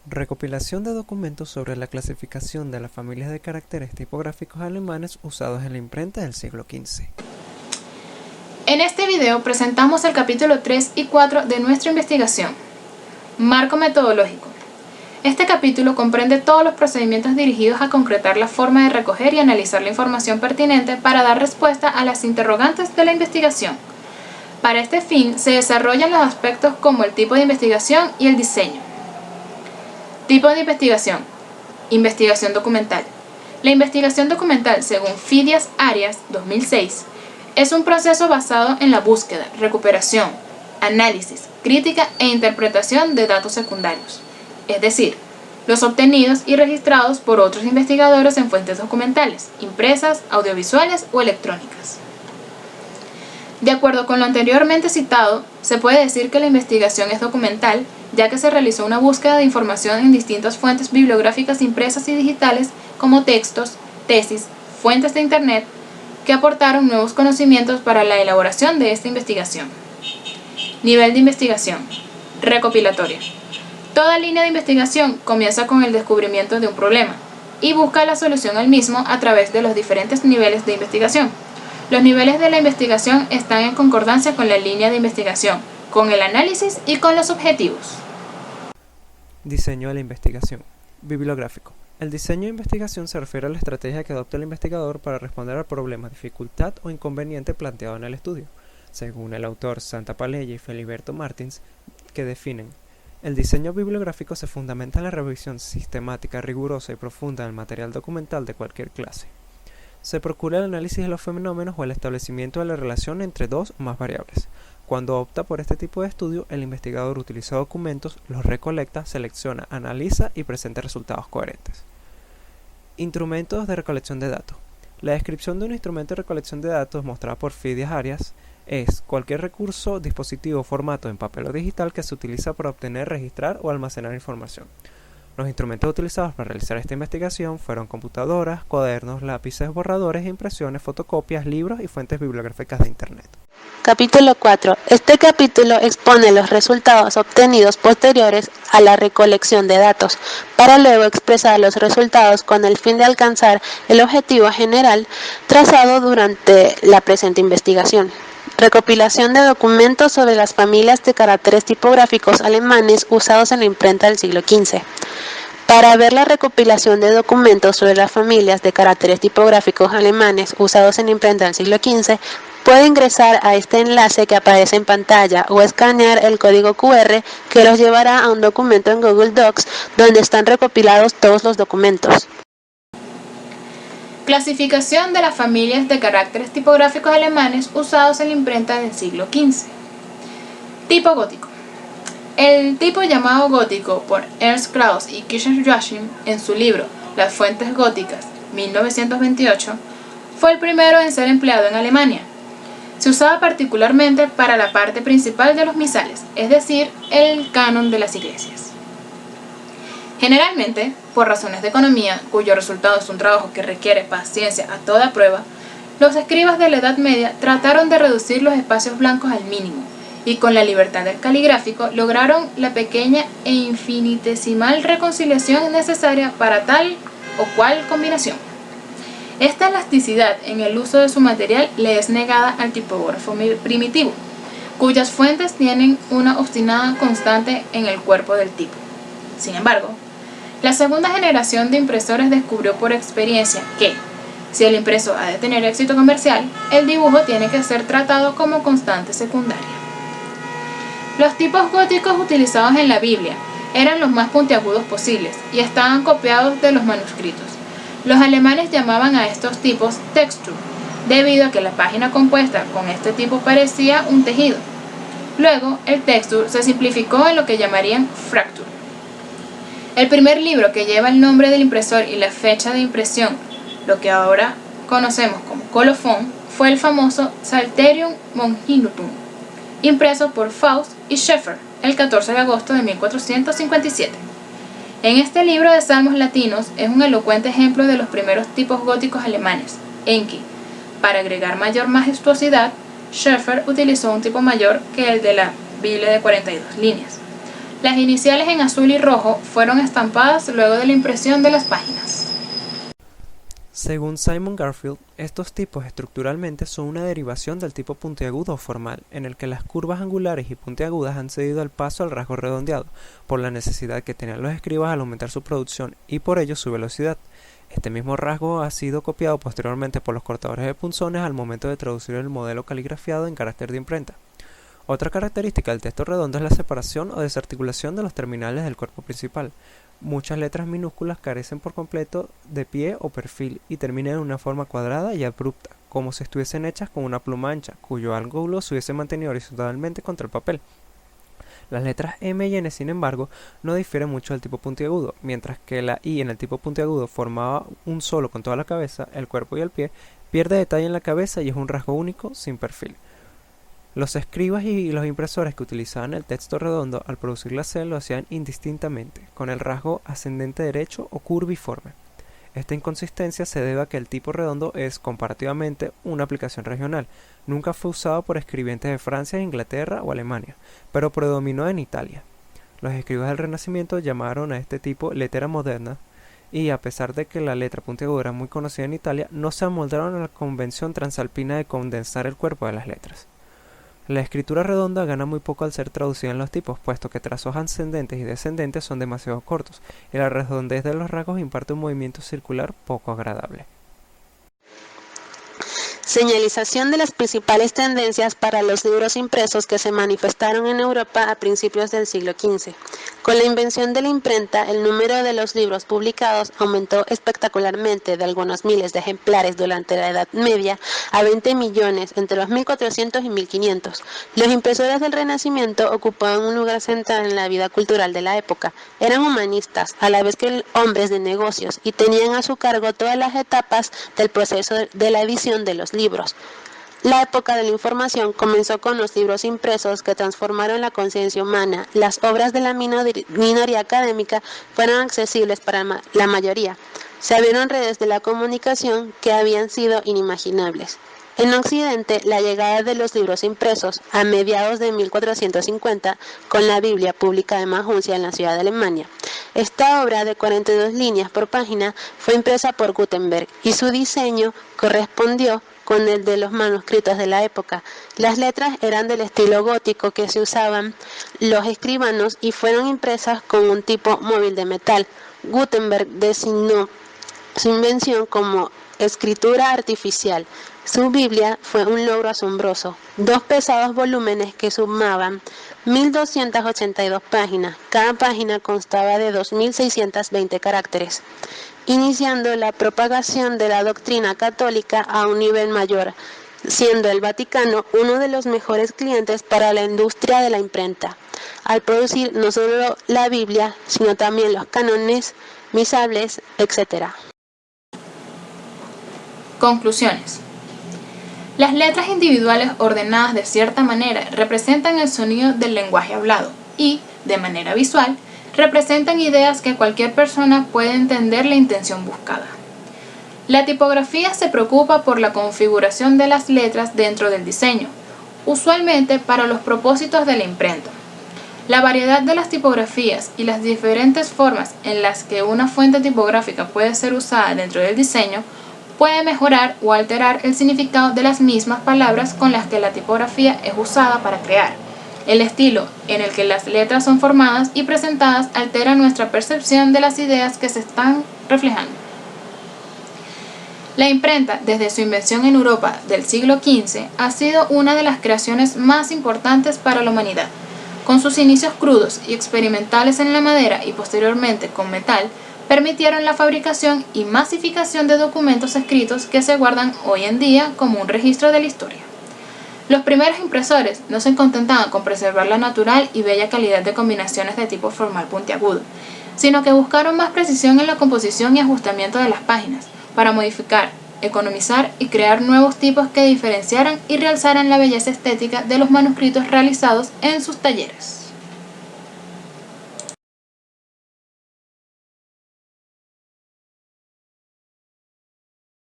Recopilación de documentos sobre la clasificación de las familias de caracteres tipográficos alemanes usados en la imprenta del siglo XV. En este video presentamos el capítulo 3 y 4 de nuestra investigación. Marco metodológico. Este capítulo comprende todos los procedimientos dirigidos a concretar la forma de recoger y analizar la información pertinente para dar respuesta a las interrogantes de la investigación. Para este fin se desarrollan los aspectos como el tipo de investigación y el diseño. Tipo de investigación. Investigación documental. La investigación documental, según Fidias Arias, 2006, es un proceso basado en la búsqueda, recuperación, análisis, crítica e interpretación de datos secundarios, es decir, los obtenidos y registrados por otros investigadores en fuentes documentales, impresas, audiovisuales o electrónicas. De acuerdo con lo anteriormente citado, se puede decir que la investigación es documental, ya que se realizó una búsqueda de información en distintas fuentes bibliográficas impresas y digitales como textos, tesis, fuentes de Internet, que aportaron nuevos conocimientos para la elaboración de esta investigación. Nivel de investigación. Recopilatoria. Toda línea de investigación comienza con el descubrimiento de un problema y busca la solución al mismo a través de los diferentes niveles de investigación. Los niveles de la investigación están en concordancia con la línea de investigación, con el análisis y con los objetivos. Diseño de la investigación. Bibliográfico. El diseño de investigación se refiere a la estrategia que adopta el investigador para responder al problema, dificultad o inconveniente planteado en el estudio, según el autor Santa Palella y Feliberto Martins, que definen: el diseño bibliográfico se fundamenta en la revisión sistemática, rigurosa y profunda del material documental de cualquier clase. Se procura el análisis de los fenómenos o el establecimiento de la relación entre dos o más variables. Cuando opta por este tipo de estudio, el investigador utiliza documentos, los recolecta, selecciona, analiza y presenta resultados coherentes. Instrumentos de recolección de datos. La descripción de un instrumento de recolección de datos mostrada por Fidias Arias es cualquier recurso, dispositivo o formato en papel o digital que se utiliza para obtener, registrar o almacenar información. Los instrumentos utilizados para realizar esta investigación fueron computadoras, cuadernos, lápices, borradores, impresiones, fotocopias, libros y fuentes bibliográficas de Internet. Capítulo 4. Este capítulo expone los resultados obtenidos posteriores a la recolección de datos, para luego expresar los resultados con el fin de alcanzar el objetivo general trazado durante la presente investigación. Recopilación de documentos sobre las familias de caracteres tipográficos alemanes usados en la imprenta del siglo XV. Para ver la recopilación de documentos sobre las familias de caracteres tipográficos alemanes usados en la imprenta del siglo XV, puede ingresar a este enlace que aparece en pantalla o escanear el código QR que los llevará a un documento en Google Docs donde están recopilados todos los documentos. Clasificación de las familias de caracteres tipográficos alemanes usados en la imprenta del siglo XV. Tipo gótico. El tipo llamado gótico por Ernst Krauss y Kircher-Joachim en su libro Las fuentes góticas, 1928, fue el primero en ser empleado en Alemania. Se usaba particularmente para la parte principal de los misales, es decir, el canon de las iglesias. Generalmente, por razones de economía, cuyo resultado es un trabajo que requiere paciencia a toda prueba, los escribas de la Edad Media trataron de reducir los espacios blancos al mínimo, y con la libertad del caligráfico lograron la pequeña e infinitesimal reconciliación necesaria para tal o cual combinación. Esta elasticidad en el uso de su material le es negada al tipógrafo primitivo, cuyas fuentes tienen una obstinada constante en el cuerpo del tipo. Sin embargo, la segunda generación de impresores descubrió por experiencia que, si el impreso ha de tener éxito comercial, el dibujo tiene que ser tratado como constante secundaria. Los tipos góticos utilizados en la Biblia eran los más puntiagudos posibles y estaban copiados de los manuscritos. Los alemanes llamaban a estos tipos Textur, debido a que la página compuesta con este tipo parecía un tejido. Luego, el Textur se simplificó en lo que llamarían Fraktur. El primer libro que lleva el nombre del impresor y la fecha de impresión, lo que ahora conocemos como colofón, fue el famoso Psalterium Monumentum, impreso por Faust y Schoeffer el 14 de agosto de 1457. En este libro de salmos latinos es un elocuente ejemplo de los primeros tipos góticos alemanes, en que, para agregar mayor majestuosidad, Schoeffer utilizó un tipo mayor que el de la Biblia de 42 líneas. Las iniciales en azul y rojo fueron estampadas luego de la impresión de las páginas. Según Simon Garfield, estos tipos estructuralmente son una derivación del tipo puntiagudo o formal, en el que las curvas angulares y puntiagudas han cedido el paso al rasgo redondeado, por la necesidad que tenían los escribas al aumentar su producción y por ello su velocidad. Este mismo rasgo ha sido copiado posteriormente por los cortadores de punzones al momento de traducir el modelo caligrafiado en carácter de imprenta. Otra característica del texto redondo es la separación o desarticulación de los terminales del cuerpo principal. Muchas letras minúsculas carecen por completo de pie o perfil y terminan en una forma cuadrada y abrupta, como si estuviesen hechas con una pluma ancha, cuyo ángulo se hubiese mantenido horizontalmente contra el papel. Las letras M y N, sin embargo, no difieren mucho del tipo puntiagudo, mientras que la I en el tipo puntiagudo formaba un solo con toda la cabeza, el cuerpo y el pie, pierde detalle en la cabeza y es un rasgo único sin perfil. Los escribas y los impresores que utilizaban el texto redondo al producir la C lo hacían indistintamente, con el rasgo ascendente derecho o curviforme. Esta inconsistencia se debe a que el tipo redondo es, comparativamente, una aplicación regional. Nunca fue usado por escribientes de Francia, Inglaterra o Alemania, pero predominó en Italia. Los escribas del Renacimiento llamaron a este tipo lettera moderna, y a pesar de que la letra puntiaguda era muy conocida en Italia, no se amoldaron a la convención transalpina de condensar el cuerpo de las letras. La escritura redonda gana muy poco al ser traducida en los tipos, puesto que trazos ascendentes y descendentes son demasiado cortos, y la redondez de los rasgos imparte un movimiento circular poco agradable. Señalización de las principales tendencias para los libros impresos que se manifestaron en Europa a principios del siglo XV. Con la invención de la imprenta, el número de los libros publicados aumentó espectacularmente de algunos miles de ejemplares durante la Edad Media a 20 millones entre los 1400 y 1500. Los impresores del Renacimiento ocupaban un lugar central en la vida cultural de la época. Eran humanistas, a la vez que hombres de negocios, y tenían a su cargo todas las etapas del proceso de la edición de los libros. La época de la información comenzó con los libros impresos que transformaron la conciencia humana. Las obras de la minoría académica fueron accesibles para la mayoría. Se abrieron redes de la comunicación que habían sido inimaginables. En Occidente, la llegada de los libros impresos a mediados de 1450 con la Biblia publicada en Maguncia en la ciudad de Alemania. Esta obra de 42 líneas por página fue impresa por Gutenberg y su diseño correspondió con el de los manuscritos de la época. Las letras eran del estilo gótico que se usaban los escribanos y fueron impresas con un tipo móvil de metal. Gutenberg designó su invención como escritura artificial. Su Biblia fue un logro asombroso. 2 pesados volúmenes que sumaban 1282 páginas. Cada página constaba de 2620 caracteres, iniciando la propagación de la doctrina católica a un nivel mayor, siendo el Vaticano uno de los mejores clientes para la industria de la imprenta, al producir no solo la Biblia, sino también los cánones, misales, etc. Conclusiones. Las letras individuales ordenadas de cierta manera representan el sonido del lenguaje hablado y, de manera visual, representan ideas que cualquier persona puede entender la intención buscada. La tipografía se preocupa por la configuración de las letras dentro del diseño, usualmente para los propósitos de la imprenta. La variedad de las tipografías y las diferentes formas en las que una fuente tipográfica puede ser usada dentro del diseño puede mejorar o alterar el significado de las mismas palabras con las que la tipografía es usada para crear. El estilo en el que las letras son formadas y presentadas altera nuestra percepción de las ideas que se están reflejando. La imprenta, desde su invención en Europa del siglo XV, ha sido una de las creaciones más importantes para la humanidad. Con sus inicios crudos y experimentales en la madera y posteriormente con metal, permitieron la fabricación y masificación de documentos escritos que se guardan hoy en día como un registro de la historia. Los primeros impresores no se contentaban con preservar la natural y bella calidad de combinaciones de tipo formal puntiagudo, sino que buscaron más precisión en la composición y ajustamiento de las páginas, para modificar, economizar y crear nuevos tipos que diferenciaran y realzaran la belleza estética de los manuscritos realizados en sus talleres.